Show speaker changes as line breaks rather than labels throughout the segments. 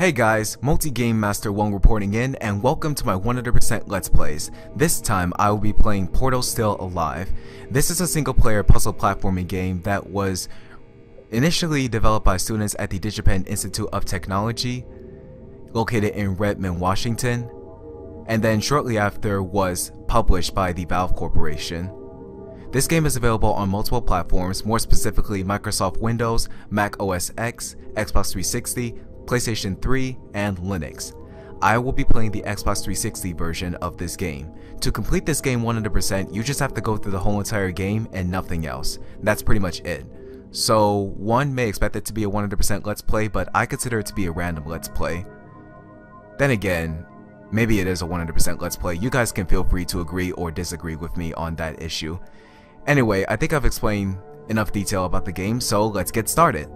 Hey guys, Multi-Game Master 1 reporting in, and welcome to my 100% Let's Plays. This time I will be playing Portal Still Alive. This is a single player puzzle platforming game that was initially developed by students at the DigiPen Institute of Technology, located in Redmond, Washington, and then shortly after was published by the Valve Corporation. This game is available on multiple platforms, more specifically Microsoft Windows, Mac OS X, Xbox 360, PlayStation 3, and Linux. I will be playing the Xbox 360 version of this game. To complete this game 100%, you just have to go through the whole entire game and nothing else. That's pretty much it. So one may expect it to be a 100% Let's Play, but I consider it to be a random Let's Play. Then again, maybe it is a 100% Let's Play. You guys can feel free to agree or disagree with me on that issue. Anyway, I think I've explained enough detail about the game, so let's get started.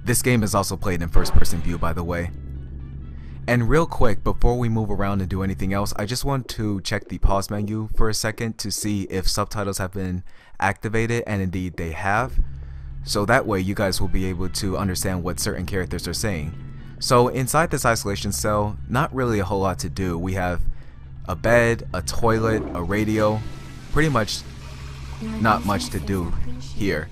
This game is also played in first-person view, by the way. And real quick, before we move around and do anything else, I just want to check the pause menu for a second to see if subtitles have been activated, and indeed they have. So that way you guys will be able to understand what certain characters are saying. So inside this isolation cell, not really a whole lot to do. We have a bed, a toilet, a radio, pretty much not much to do here.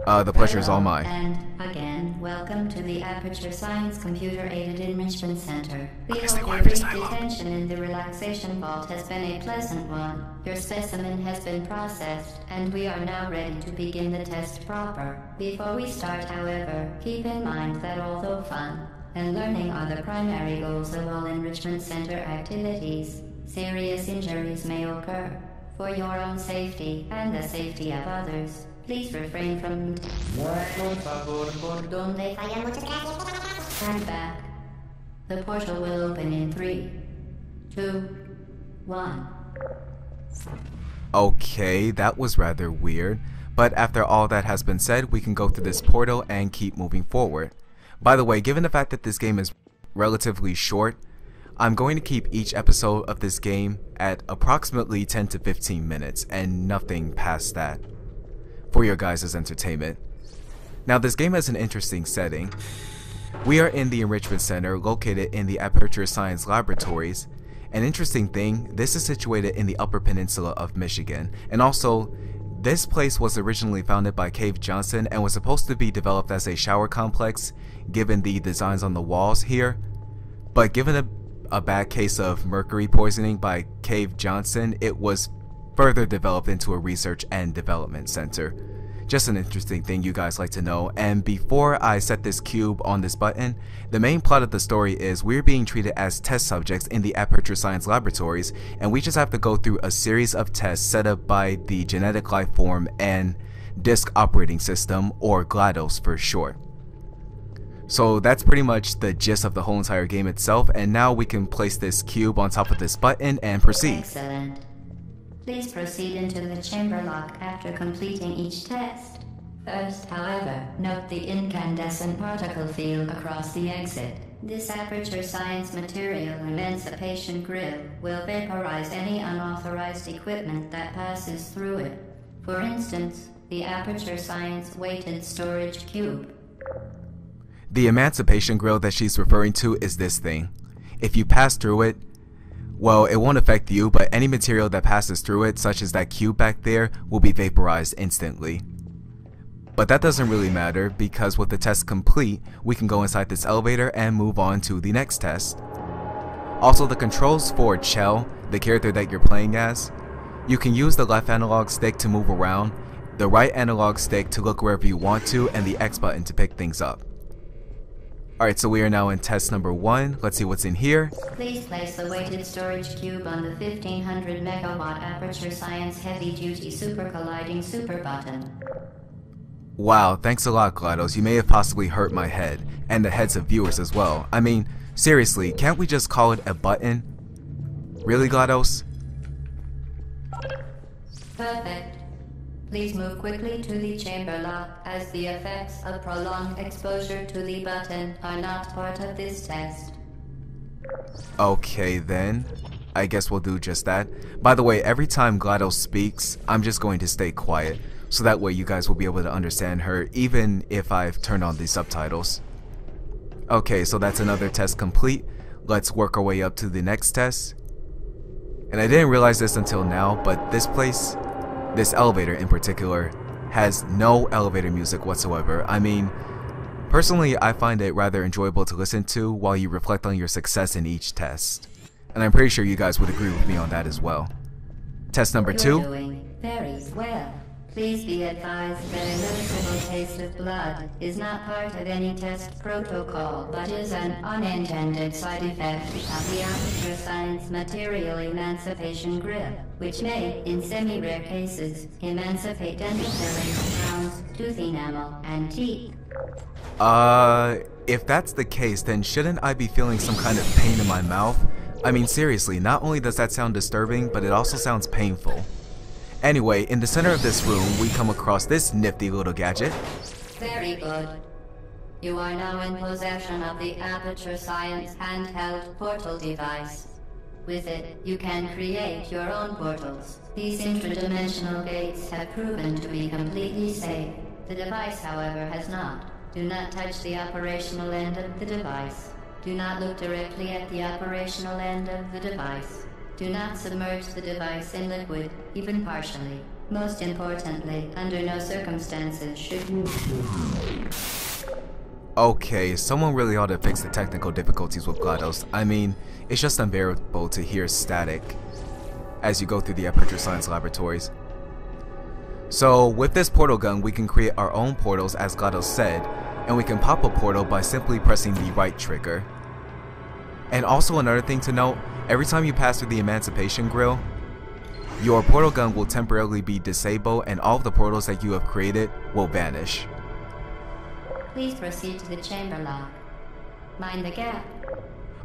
The pleasure is all mine.
And again, welcome to the Aperture Science Computer-Aided Enrichment Center. We hope your brief detention in the relaxation vault has been a pleasant one. Your specimen has been processed, and we are now ready to begin the test proper. Before we start, however, keep in mind that although fun and learning are the primary goals of all Enrichment Center activities, serious injuries may occur. For your own safety and the safety of others, please refrain from turn back. The portal will open in 3, 2, 1.
Okay, that was rather weird, but after all that has been said, we can go through this portal and keep moving forward. By the way, given the fact that this game is relatively short, I'm going to keep each episode of this game at approximately 10 to 15 minutes and nothing past that, for your guys' entertainment. Now, this game has an interesting setting. We are in the Enrichment Center located in the Aperture Science Laboratories. An interesting thing, this is situated in the Upper Peninsula of Michigan, and also this place was originally founded by Cave Johnson and was supposed to be developed as a shower complex given the designs on the walls here, but given a bad case of mercury poisoning by Cave Johnson, it was further developed into a research and development center. Just an interesting thing you guys like to know. And before I set this cube on this button, the main plot of the story is we're being treated as test subjects in the Aperture Science Laboratories, and we just have to go through a series of tests set up by the Genetic Life Form and Disk Operating System, or GLaDOS for short. So that's pretty much the gist of the whole entire game itself, and now we can place this cube on top of this button and proceed.
Excellent. Please proceed into the chamber lock after completing each test. First, however, note the incandescent particle field across the exit. This Aperture Science Material Emancipation Grill will vaporize any unauthorized equipment that passes through it. For instance, the Aperture Science Weighted Storage Cube.
The Emancipation Grill that she's referring to is this thing. If you pass through it, well, it won't affect you, but any material that passes through it, such as that cube back there, will be vaporized instantly. But that doesn't really matter, because with the test complete, we can go inside this elevator and move on to the next test. Also, the controls for Chell, the character that you're playing as, you can use the left analog stick to move around, the right analog stick to look wherever you want to, and the X button to pick things up. Alright, so we are now in test number 1. Let's see what's in here.
Please place the weighted storage cube on the 1500 megawatt Aperture Science Heavy Duty Super Colliding Super button.
Wow, thanks a lot, GLaDOS. You may have possibly hurt my head, and the heads of viewers as well. I mean, seriously, can't we just call it a button? Really, GLaDOS?
Perfect. Please move quickly to the chamber lock, as the effects of prolonged exposure to the button are not part of this test.
Okay then. I guess we'll do just that. By the way, every time GLaDOS speaks, I'm just going to stay quiet, so that way you guys will be able to understand her, even if I've turned on the subtitles. Okay, so that's another test complete. Let's work our way up to the next test. And I didn't realize this until now, but this place, this elevator in particular, has no elevator music whatsoever. I mean, personally, I find it rather enjoyable to listen to while you reflect on your success in each test. And I'm pretty sure you guys would agree with me on that as well. Test number 2.
You're doing very well. Please be advised that a noticeable taste of blood is not part of any test protocol, but is an unintended side effect of the Aperture Science Material Emancipation Grip, which may, in semi-rare cases, emancipate dental fillings, crowns, tooth enamel, and teeth.
If that's the case, then shouldn't I be feeling some kind of pain in my mouth? I mean, seriously, not only does that sound disturbing, but it also sounds painful. Anyway, in the center of this room, we come across this nifty little gadget.
Very good. You are now in possession of the Aperture Science handheld portal device. With it, you can create your own portals. These interdimensional gates have proven to be completely safe. The device, however, has not. Do not touch the operational end of the device. Do not look directly at the operational end of the device. Do not submerge the device in liquid, even partially. Most importantly, under no circumstances should you...
Okay, someone really ought to fix the technical difficulties with GLaDOS. I mean, it's just unbearable to hear static as you go through the Aperture Science laboratories. So, with this portal gun, we can create our own portals as GLaDOS said, and we can pop a portal by simply pressing the right trigger. And also another thing to note, every time you pass through the Emancipation Grill, your portal gun will temporarily be disabled and all of the portals that you have created will vanish.
Please proceed to the chamber lock. Mind the gap.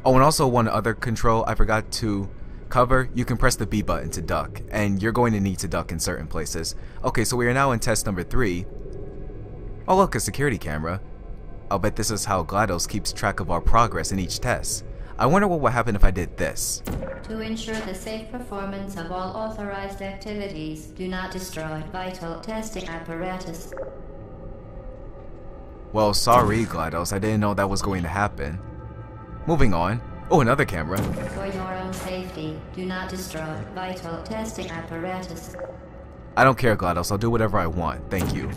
Oh, and also one other control I forgot to cover, you can press the B button to duck, and you're going to need to duck in certain places. Okay, so we are now in test number 3. Oh look, a security camera. I'll bet this is how GLaDOS keeps track of our progress in each test. I wonder what would happen if I did this.
To ensure the safe performance of all authorized activities, do not destroy vital testing apparatus.
Well, sorry GLaDOS, I didn't know that was going to happen. Moving on. Oh, another camera.
For your own safety, do not destroy vital testing apparatus.
I don't care GLaDOS, I'll do whatever I want, thank you.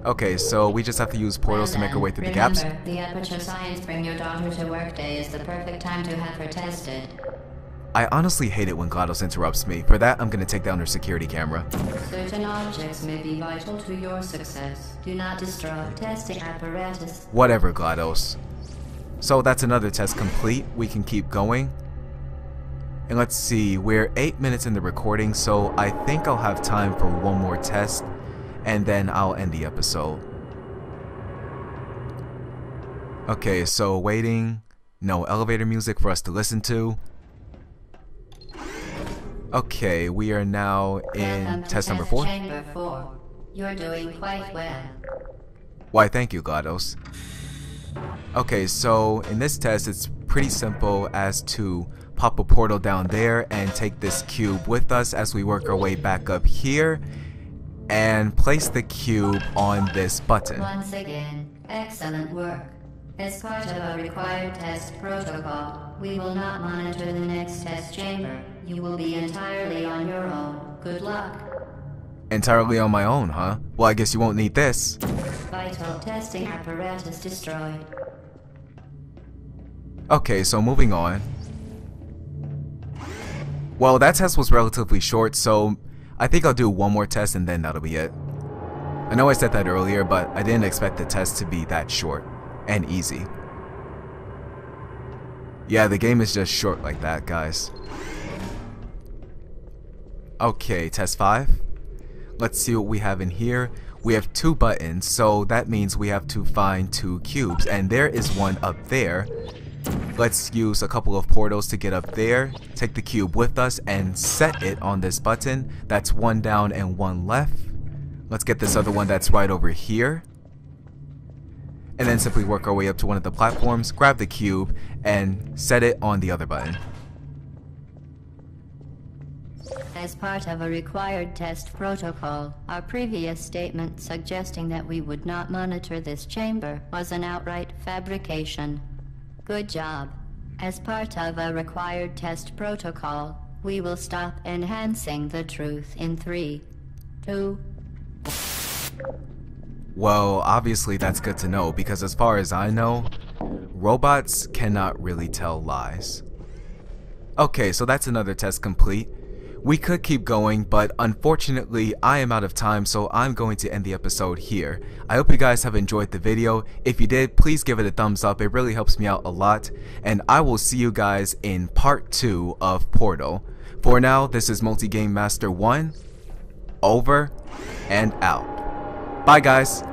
Okay, so we just have to use portals to make our way through the gaps.
Remember, the Aperture Science Bring Your Daughter to Work Day is the perfect time to have her tested.
I honestly hate it when GLaDOS interrupts me. For that, I'm gonna take down her security camera.
Certain objects may be vital to your success. Do not destroy testing apparatus.
Whatever, GLaDOS. So that's another test complete. We can keep going. And let's see, we're 8 minutes in the recording, so I think I'll have time for one more test, and then I'll end the episode. Okay, so waiting. No elevator music for us to listen to. Okay, we are now in test number 4.
Chamber 4. You're doing quite well.
Why, thank you, GLaDOS. Okay, so in this test, it's pretty simple as to pop a portal down there and take this cube with us as we work our way back up here and place the cube on this button.
Once again, excellent work. As part of a required test protocol, we will not monitor the next test chamber. You will be entirely on your own. Good luck.
Entirely on my own, huh? Well, I guess you won't need this.
Vital testing apparatus destroyed.
Okay, so moving on. Well, that test was relatively short, so I think I'll do one more test and then that'll be it. I know I said that earlier, but I didn't expect the test to be that short and easy. Yeah, the game is just short like that, guys. Okay, test 5. Let's see what we have in here. We have 2 buttons, so that means we have to find 2 cubes, and there is one up there. Let's use a couple of portals to get up there, take the cube with us, and set it on this button. That's 1 down and 1 left. Let's get this other one that's right over here. And then simply work our way up to one of the platforms, grab the cube, and set it on the other button.
As part of a required test protocol, our previous statement suggesting that we would not monitor this chamber was an outright fabrication. Good job. As part of a required test protocol, we will stop enhancing the truth in 3, 2...
Well, obviously that's good to know, because as far as I know, robots cannot really tell lies. Okay, so that's another test complete. We could keep going, but unfortunately I am out of time, so I'm going to end the episode here. I hope you guys have enjoyed the video. If you did, please give it a thumbs up. It really helps me out a lot. And I will see you guys in part 2 of Portal. For now, this is Multi Game Master 1. Over and out. Bye guys.